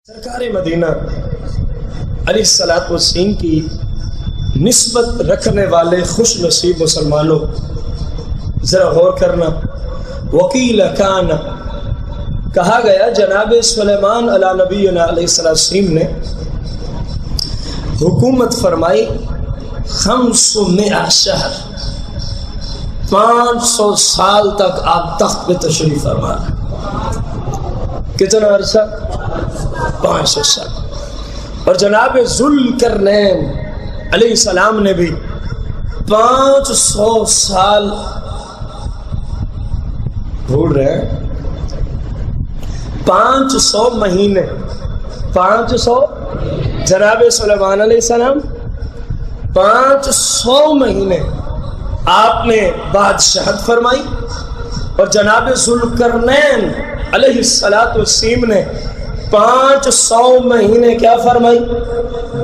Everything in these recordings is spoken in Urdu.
سرکار مدینہ علیہ الصلوۃ والتسلیم کی نسبت رکھنے والے خوش نصیب مسلمانوں، ذرا غور کرنا۔ وکیل کان، کہا گیا جناب سلیمان علی نبینا علیہ السلام نے حکومت فرمائی 500 شہر، 500 سال تک آپ تخت پہ تشریف فرما۔ کتنا عرصہ؟ 500 سال۔ اور جناب ذوالقرنین علیہ السلام نے بھی 500 سال، بھول رہے ہیں، 500 مہینے، 500 جناب سلیمان علیہ السلام 500 مہینے آپ نے بادشاہت فرمائی، اور جناب ذوالقرنین علیہ السلام نے 500 مہینے کیا فرمائی؟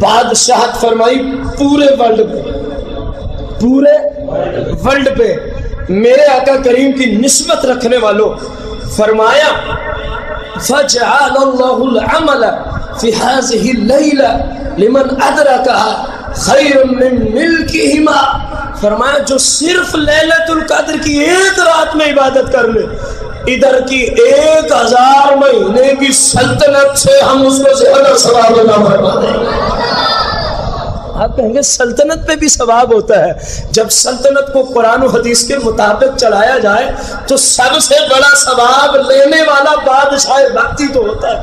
بادشاہت فرمائی پورے ورلڈ پہ، پورے ورلڈ پہ۔ میرے آقا کریم کی نسبت رکھنے والوں فرمایا فَجَعَلَ اللَّهُ الْعَمَلَ فِي هَذِهِ اللَّيْلَةِ لِمَنْ أَدْرَكَهَا خَيْرٌ مِّن مِلْكِهِمَا، فرمایا جو صرف لیلۃ القدر کی ایک رات میں عبادت کر لے، ادھر کی 1000 مہینے کی سلطنت سے ہم اس کو زیادہ ثواب عطا فرما دیں گے۔ آپ کہیں گے سلطنت پہ بھی ثواب ہوتا ہے؟ جب سلطنت کو قرآن و حدیث کے مطابق چلایا جائے تو سب سے بڑا ثواب لینے والا بادشاہ وقت ہی تو ہوتا ہے،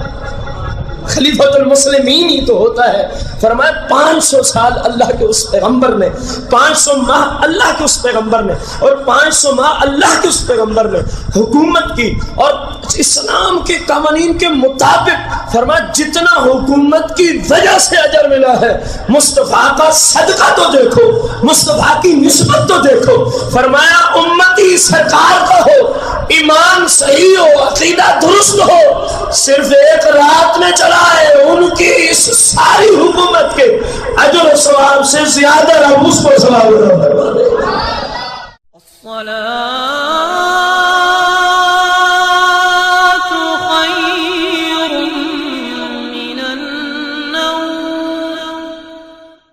خلیفۃ المسلمین ہی تو ہوتا ہے۔ فرمایا 500 سال اللہ کے اس پیغمبر نے، 500 ماہ اللہ کے اس پیغمبر نے، اور 500 ماہ اللہ کے اس پیغمبر نے حکومت کی، اور اسلام کے قوانین کے مطابق فرمایا جتنا حکومت کی وجہ سے اجر ملا ہے، مصطفیٰ کا صدقہ تو دیکھو، مصطفیٰ کی نسبت تو دیکھو۔ فرمایا امتی سرکار کا ہو، ایمان صحیح ہو، عقیدہ درست ہو، صرف ایک رات میں چلائے ان کی اس ساری حکومت کے اجر و ثواب سے زیادہ رب اس کو ثواب عطا فرما دے۔